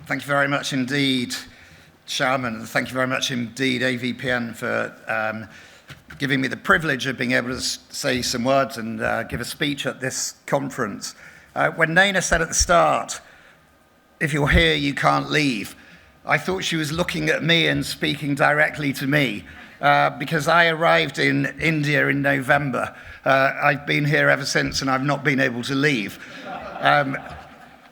Thank you very much indeed, Shaman. Thank you very much indeed, AVPN, for giving me the privilege of being able to say some words and give a speech at this conference. When Naina said at the start, "If you're here, you can't leave," I thought she was looking at me and speaking directly to me, because I arrived in India in November. I've been here ever since, and I've not been able to leave.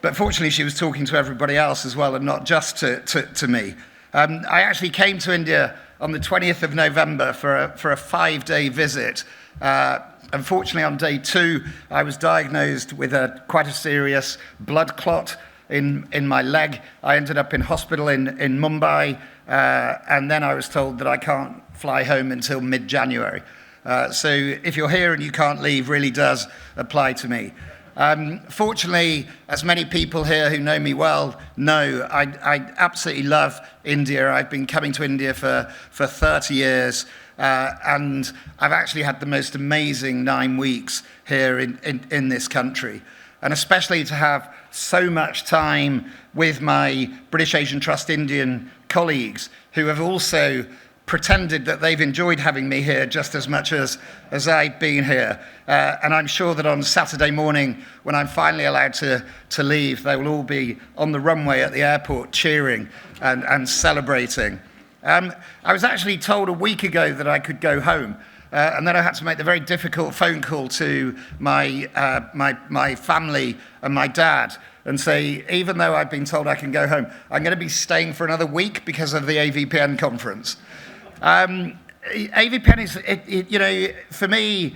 But fortunately, she was talking to everybody else as well, and not just to me. I actually came to India on the 20th of November for a 5-day visit. Unfortunately, on day 2, I was diagnosed with quite a serious blood clot in my leg. I ended up in hospital in Mumbai, and then I was told that I can't fly home until mid-January. So if you're here and you can't leave, really does apply to me. Fortunately, as many people here who know me well know, I absolutely love India. I've been coming to India for 30 years, and I've actually had the most amazing 9 weeks here in this country. And especially to have so much time with my British Asian Trust Indian colleagues who have also pretended that they've enjoyed having me here just as much as I've been here. And I'm sure that on Saturday morning, when I'm finally allowed to leave, they will all be on the runway at the airport cheering and celebrating. I was actually told a week ago that I could go home. And then I had to make the very difficult phone call to my family and my dad and say, even though I've been told I can go home, I'm going to be staying for another week because of the AVPN conference. AVPN is, for me,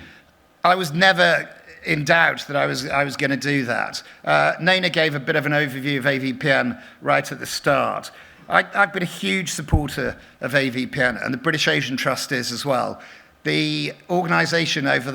I was never in doubt that I was going to do that. Naina gave a bit of an overview of AVPN right at the start. I've been a huge supporter of AVPN, and the British Asian Trust is as well. The organisation over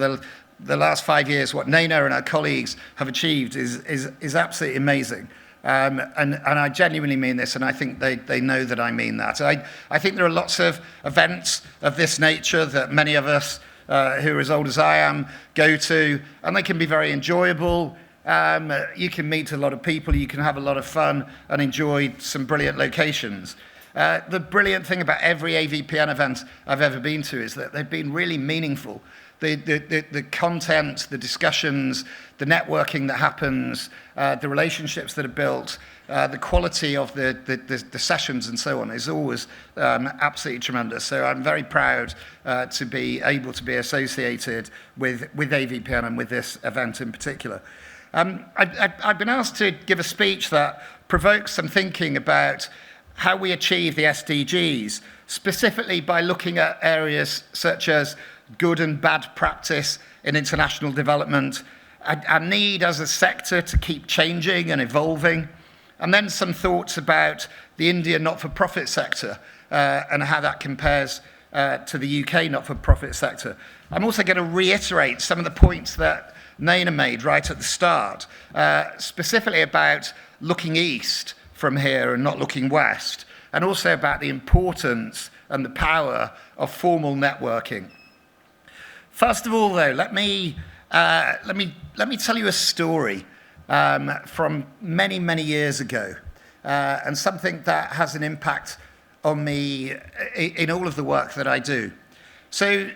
the last 5 years, what Naina and her colleagues have achieved is absolutely amazing. And I genuinely mean this, and I think they know that I mean that. I think there are lots of events of this nature that many of us who are as old as I am go to, and they can be very enjoyable. You can meet a lot of people, you can have a lot of fun and enjoy some brilliant locations. The brilliant thing about every AVPN event I've ever been to is that they've been really meaningful. The content, the discussions, the networking that happens, the relationships that are built, the quality of the sessions and so on is always absolutely tremendous. So I'm very proud to be able to be associated with AVPN and with this event in particular. I've been asked to give a speech that provokes some thinking about how we achieve the SDGs, specifically by looking at areas such as good and bad practice in international development, our need as a sector to keep changing and evolving, and then some thoughts about the Indian not-for-profit sector and how that compares to the UK not-for-profit sector. I'm also going to reiterate some of the points that Naina made right at the start, specifically about looking east from here and not looking west, and also about the importance and the power of formal networking. First of all, though, let me tell you a story from many years ago, and something that has an impact on me in all of the work that I do. So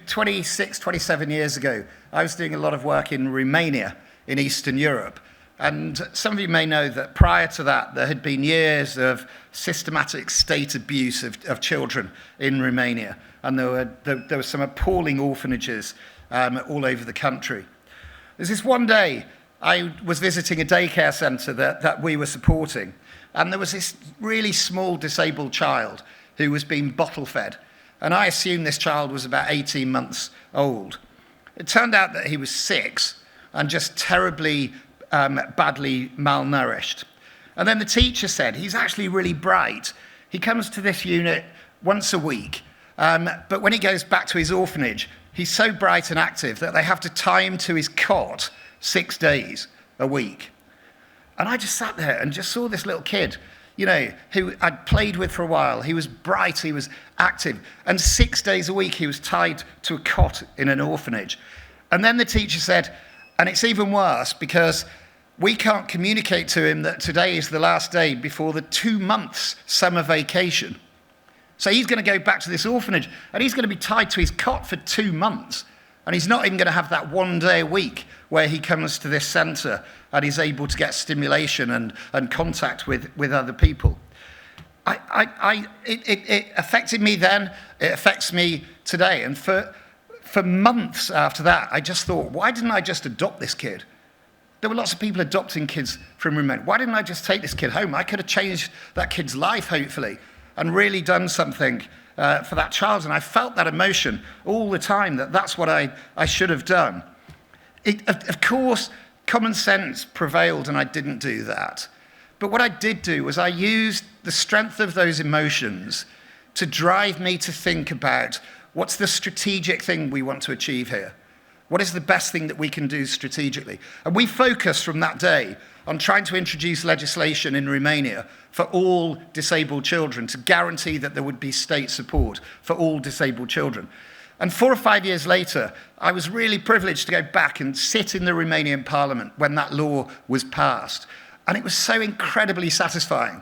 26, 27 years ago, I was doing a lot of work in Romania, in Eastern Europe. And some of you may know that prior to that, there had been years of systematic state abuse of children in Romania. And there were some appalling orphanages all over the country. There's this one day, I was visiting a daycare centre that we were supporting. And there was this really small disabled child who was being bottle fed. And I assumed this child was about 18 months old. It turned out that he was 6 and just terribly badly malnourished. And then the teacher said, he's actually really bright. He comes to this unit once a week, but when he goes back to his orphanage, he's so bright and active that they have to tie him to his cot 6 days a week. And I just sat there and just saw this little kid, who I'd played with for a while. He was bright, he was active, and 6 days a week he was tied to a cot in an orphanage. And then the teacher said, and it's even worse because We can't communicate to him that today is the last day before the 2 months summer vacation. So he's going to go back to this orphanage, and he's going to be tied to his cot for 2 months. And he's not even going to have that 1 day a week where he comes to this centre and he's able to get stimulation and contact with other people. It affected me then, it affects me today. And for months after that, I just thought, why didn't I just adopt this kid? There were lots of people adopting kids from Romania. Why didn't I just take this kid home? I could have changed that kid's life, hopefully, and really done something for that child. And I felt that emotion all the time, that's what I should have done. Of course, common sense prevailed and I didn't do that. But what I did do was I used the strength of those emotions to drive me to think about what's the strategic thing we want to achieve here. What is the best thing that we can do strategically? And we focused from that day on trying to introduce legislation in Romania for all disabled children to guarantee that there would be state support for all disabled children. And 4 or 5 years later, I was really privileged to go back and sit in the Romanian parliament when that law was passed. And it was so incredibly satisfying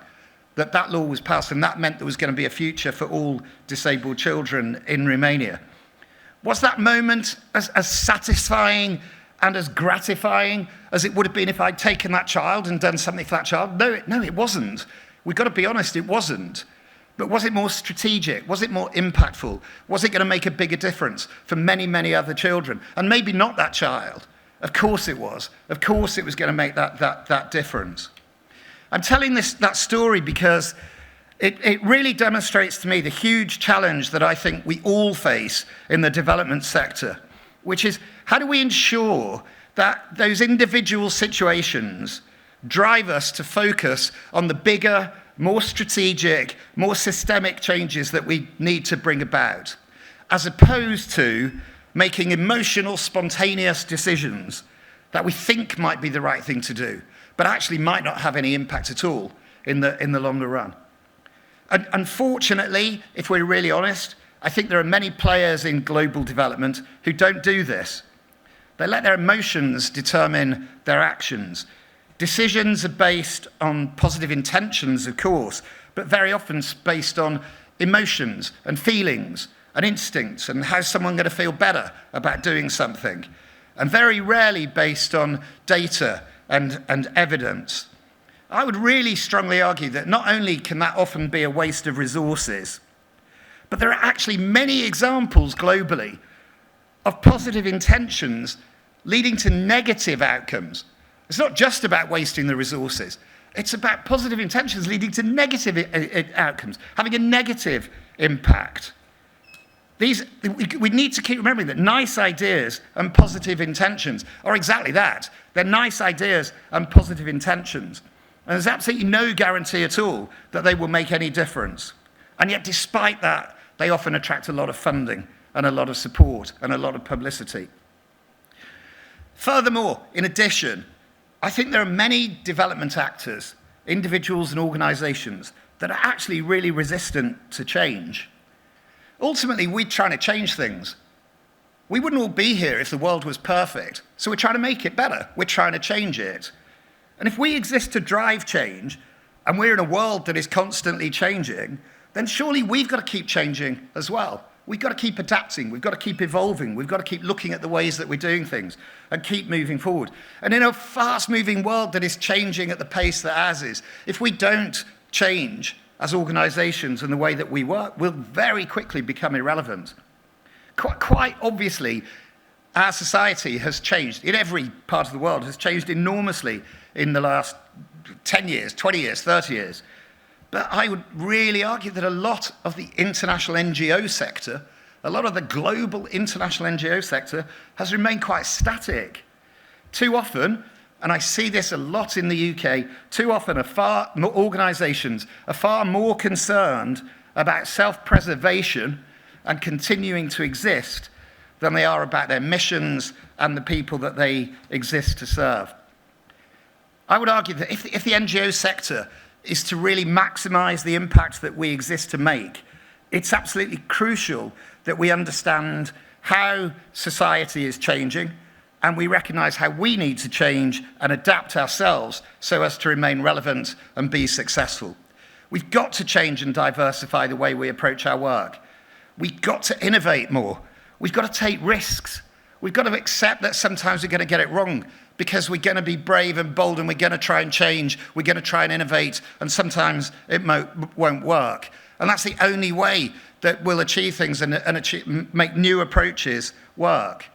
that that law was passed, and that meant there was going to be a future for all disabled children in Romania. Was that moment as satisfying and as gratifying as it would have been if I'd taken that child and done something for that child? No, it wasn't. We've got to be honest, it wasn't. But was it more strategic? Was it more impactful? Was it going to make a bigger difference for many, many other children? And maybe not that child. Of course it was. Of course it was going to make that difference. I'm telling that story because it really demonstrates to me the huge challenge that I think we all face in the development sector, which is how do we ensure that those individual situations drive us to focus on the bigger, more strategic, more systemic changes that we need to bring about, as opposed to making emotional, spontaneous decisions that we think might be the right thing to do, but actually might not have any impact at all in the longer run. And unfortunately, if we're really honest, I think there are many players in global development who don't do this. They let their emotions determine their actions. Decisions are based on positive intentions, of course, but very often based on emotions and feelings and instincts and how's someone going to feel better about doing something, and very rarely based on data and evidence. I would really strongly argue that not only can that often be a waste of resources, but there are actually many examples globally of positive intentions leading to negative outcomes. It's not just about wasting the resources. It's about positive intentions leading to negative outcomes, having a negative impact. We need to keep remembering that nice ideas and positive intentions are exactly that. They're nice ideas and positive intentions. And there's absolutely no guarantee at all that they will make any difference. And yet, despite that, they often attract a lot of funding and a lot of support and a lot of publicity. Furthermore, in addition, I think there are many development actors, individuals and organizations, that are actually really resistant to change. Ultimately, we're trying to change things. We wouldn't all be here if the world was perfect, so we're trying to make it better. We're trying to change it. And if we exist to drive change, and we're in a world that is constantly changing, then surely we've got to keep changing as well. We've got to keep adapting, we've got to keep evolving, we've got to keep looking at the ways that we're doing things and keep moving forward. And in a fast-moving world that is changing at the pace that ours is, if we don't change as organizations and the way that we work, we'll very quickly become irrelevant. Quite obviously, our society has changed, in every part of the world, has changed enormously in the last 10 years, 20 years, 30 years. But I would really argue that a lot of the international NGO sector, a lot of the global international NGO sector has remained quite static. Too often, and I see this a lot in the UK, too often organisations are far more concerned about self-preservation and continuing to exist than they are about their missions and the people that they exist to serve. I would argue that if the NGO sector is to really maximise the impact that we exist to make, it's absolutely crucial that we understand how society is changing, and we recognise how we need to change and adapt ourselves so as to remain relevant and be successful. We've got to change and diversify the way we approach our work. We've got to innovate more. We've got to take risks. We've got to accept that sometimes we're going to get it wrong because we're going to be brave and bold and we're going to try and change, we're going to try and innovate, and sometimes it won't work. And that's the only way that we'll achieve things and make new approaches work.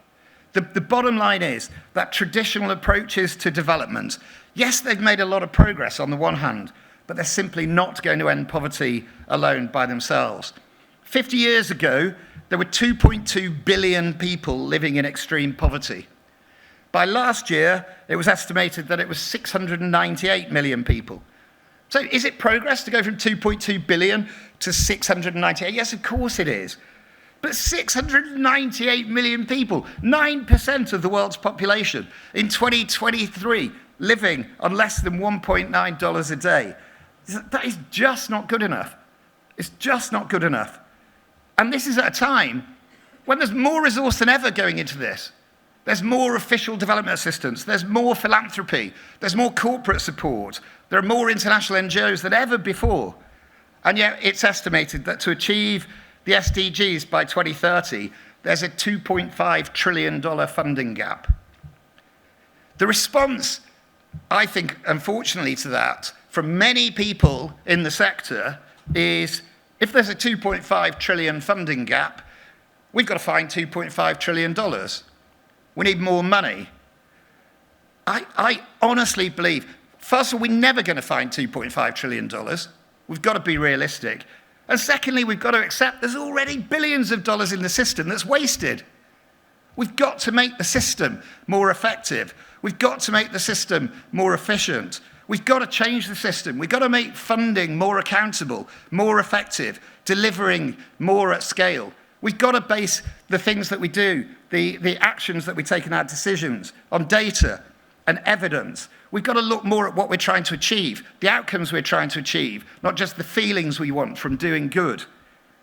The bottom line is that traditional approaches to development, yes, they've made a lot of progress on the one hand, but they're simply not going to end poverty alone by themselves. 50 years ago, there were 2.2 billion people living in extreme poverty. By last year, it was estimated that it was 698 million people. So is it progress to go from 2.2 billion to 698? Yes, of course it is. But 698 million people, 9% of the world's population, in 2023, living on less than $1.9 a day. That is just not good enough. It's just not good enough. And this is at a time when there's more resource than ever going into this. There's more official development assistance, there's more philanthropy, there's more corporate support, there are more international NGOs than ever before. And yet it's estimated that to achieve the SDGs by 2030, there's a $2.5 trillion funding gap. The response, I think, unfortunately to that, from many people in the sector is, if there's a $2.5 trillion funding gap, we've got to find $2.5 trillion. We need more money. I honestly believe, first of all, we're never going to find $2.5 trillion. We've got to be realistic. And secondly, we've got to accept there's already billions of dollars in the system that's wasted. We've got to make the system more effective. We've got to make the system more efficient. We've got to change the system. We've got to make funding more accountable, more effective, delivering more at scale. We've got to base the things that we do, the actions that we take in our decisions, on data and evidence. We've got to look more at what we're trying to achieve, the outcomes we're trying to achieve, not just the feelings we want from doing good.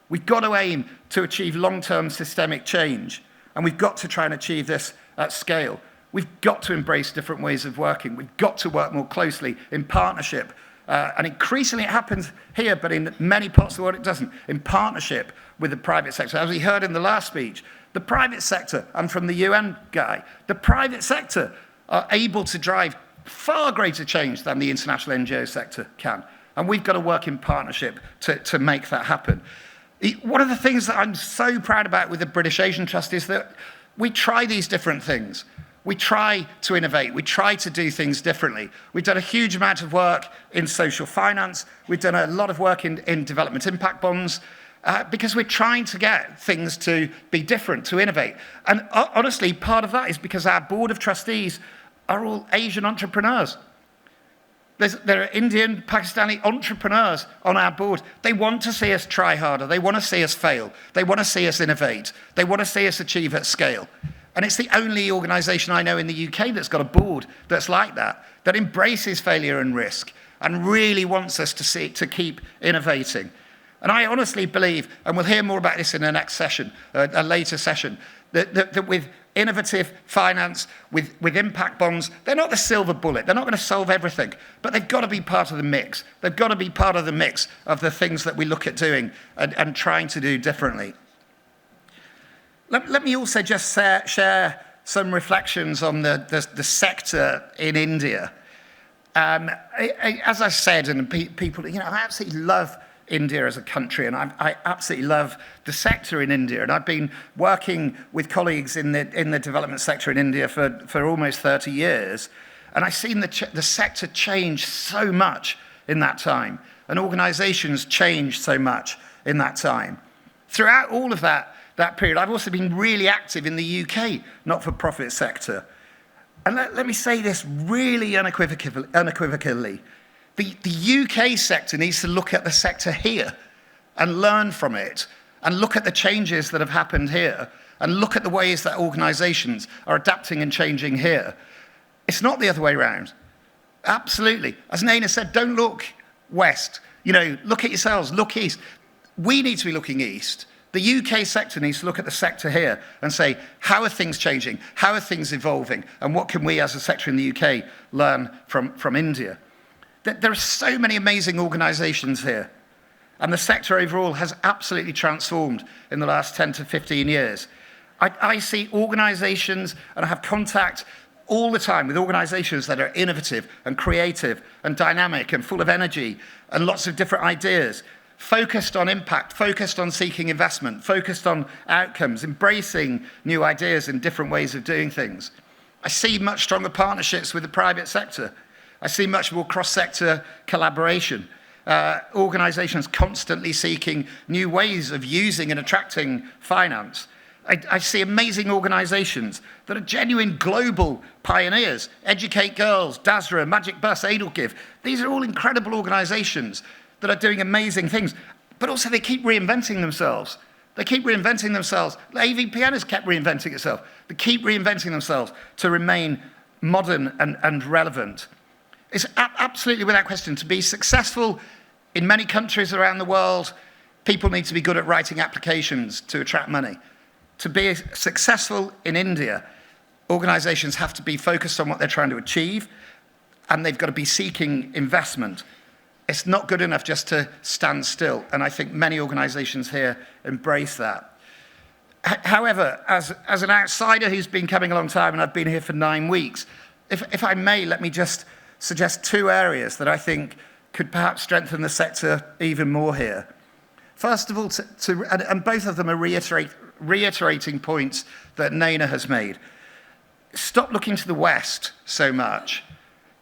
We've got to aim to achieve long-term systemic change, and we've got to try and achieve this at scale. We've got to embrace different ways of working. We've got to work more closely in partnership. And increasingly it happens here, but in many parts of the world it doesn't, in partnership with the private sector. As we heard in the last speech, the private sector, and from the UN guy, the private sector are able to drive far greater change than the international NGO sector can. And we've got to work in partnership to make that happen. One of the things that I'm so proud about with the British Asian Trust is that we try these different things. We try to innovate. We try to do things differently. We've done a huge amount of work in social finance. We've done a lot of work in development impact bonds because we're trying to get things to be different, to innovate. And honestly, part of that is because our board of trustees are all Asian entrepreneurs. There are Indian, Pakistani entrepreneurs on our board. They want to see us try harder. They want to see us fail. They want to see us innovate. They want to see us achieve at scale. And it's the only organisation I know in the UK that's got a board that's like that embraces failure and risk and really wants us to keep innovating. And I honestly believe, and we'll hear more about this in the next session, a later session, that with innovative finance, with impact bonds, they're not the silver bullet. They're not going to solve everything, but they've got to be part of the mix. They've got to be part of the mix of the things that we look at doing and trying to do differently. Let me also just share some reflections on the sector in India. As I said, and people, I absolutely love India as a country, and I absolutely love the sector in India. And I've been working with colleagues in the development sector in India for almost 30 years, and I've seen the sector change so much in that time, and organisations change so much in that time. Throughout all of that period, I've also been really active in the UK not-for-profit sector. And let me say this really unequivocally. The UK sector needs to look at the sector here and learn from it and look at the changes that have happened here and look at the ways that organisations are adapting and changing here. It's not the other way around. Absolutely. As Naina said, don't look west. Look at yourselves, look east. We need to be looking east. The UK sector needs to look at the sector here and say, how are things changing? How are things evolving? And what can we as a sector in the UK learn from India? There are so many amazing organisations here. And the sector overall has absolutely transformed in the last 10 to 15 years. I see organisations, and I have contact all the time with organisations that are innovative and creative and dynamic and full of energy and lots of different ideas, focused on impact, focused on seeking investment, focused on outcomes, embracing new ideas and different ways of doing things. I see much stronger partnerships with the private sector. I see much more cross-sector collaboration. Organisations constantly seeking new ways of using and attracting finance. I see amazing organisations that are genuine global pioneers. Educate Girls, DASRA, Magic Bus, Edelgive. These are all incredible organisations that are doing amazing things, but also they keep reinventing themselves. They keep reinventing themselves. AVPN has kept reinventing itself. They keep reinventing themselves to remain modern and relevant. It's absolutely without question, to be successful in many countries around the world, people need to be good at writing applications to attract money. To be successful in India, organisations have to be focused on what they're trying to achieve, and they've got to be seeking investment. It's not good enough just to stand still, and I think many organisations here embrace that. However, as an outsider who's been coming a long time, and I've been here for 9 weeks, if I may, let me just suggest 2 areas that I think could perhaps strengthen the sector even more here. First of all, and both of them are reiterating points that Naina has made. Stop looking to the West so much.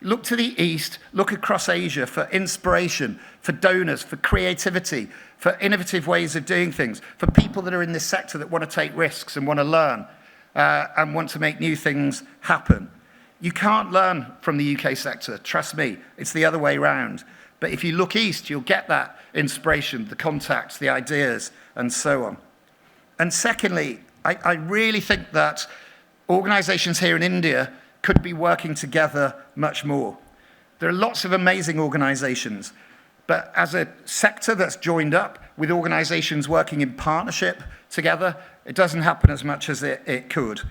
Look to the East, look across Asia for inspiration, for donors, for creativity, for innovative ways of doing things, for people that are in this sector that want to take risks and want to learn and want to make new things happen. You can't learn from the UK sector, trust me, it's the other way around. But if you look east, you'll get that inspiration, the contacts, the ideas, and so on. And secondly, I really think that organisations here in India could be working together much more. There are lots of amazing organisations, but as a sector that's joined up with organisations working in partnership together, it doesn't happen as much as it could.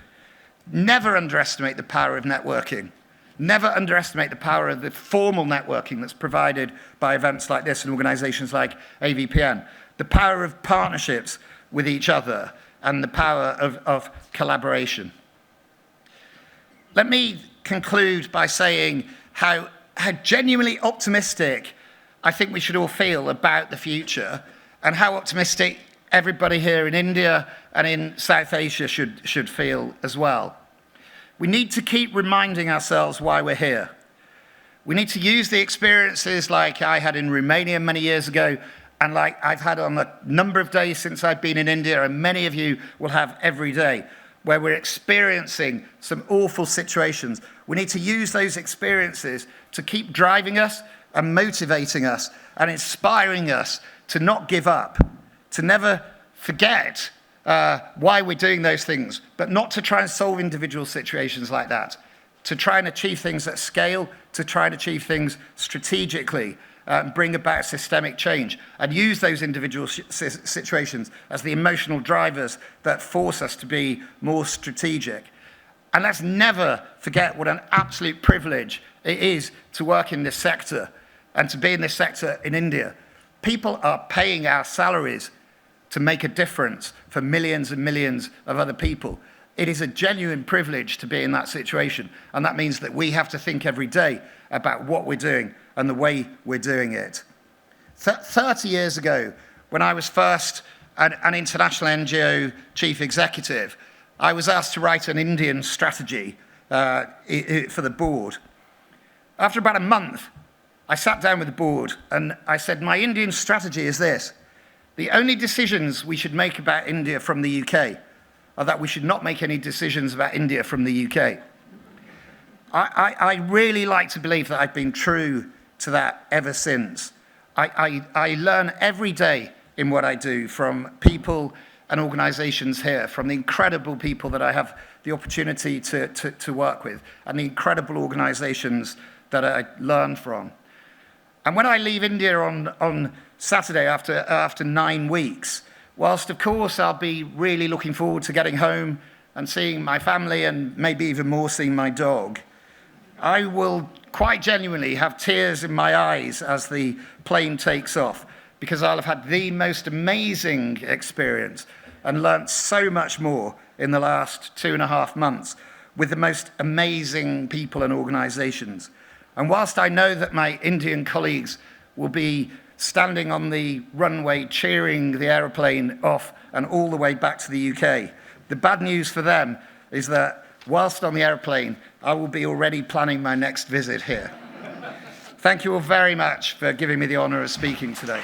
Never underestimate the power of networking. Never underestimate the power of the formal networking that's provided by events like this and organisations like AVPN. The power of partnerships with each other and the power of collaboration. Let me conclude by saying how genuinely optimistic I think we should all feel about the future, and how optimistic everybody here in India and in South Asia should feel as well. We need to keep reminding ourselves why we're here. We need to use the experiences like I had in Romania many years ago, and like I've had on a number of days since I've been in India, and many of you will have every day, where we're experiencing some awful situations. We need to use those experiences to keep driving us and motivating us and inspiring us to not give up, to never forget why we're doing those things, but not to try and solve individual situations like that, to try and achieve things at scale, to try and achieve things strategically, bring about systemic change, and use those individual situations as the emotional drivers that force us to be more strategic. And let's never forget what an absolute privilege it is to work in this sector and to be in this sector in India. People are paying our salaries to make a difference for millions and millions of other people. It is a genuine privilege to be in that situation, and that means that we have to think every day about what we're doing and the way we're doing it. 30 years ago, when I was first an international NGO chief executive, I was asked to write an Indian strategy for the board. After about a month, I sat down with the board and I said, my Indian strategy is this: the only decisions we should make about India from the UK are that we should not make any decisions about India from the UK. I really like to believe that I've been true to that ever since. I learn every day in what I do from people and organisations here, from the incredible people that I have the opportunity to work with, and the incredible organisations that I learn from. And when I leave India on Saturday after 9 weeks, whilst of course I'll be really looking forward to getting home and seeing my family and maybe even more seeing my dog, I will quite genuinely have tears in my eyes as the plane takes off, because I'll have had the most amazing experience and learnt so much more in the last 2.5 months with the most amazing people and organisations. And whilst I know that my Indian colleagues will be standing on the runway cheering the aeroplane off and all the way back to the UK, the bad news for them is that whilst on the aeroplane, I will be already planning my next visit here. Thank you all very much for giving me the honour of speaking today.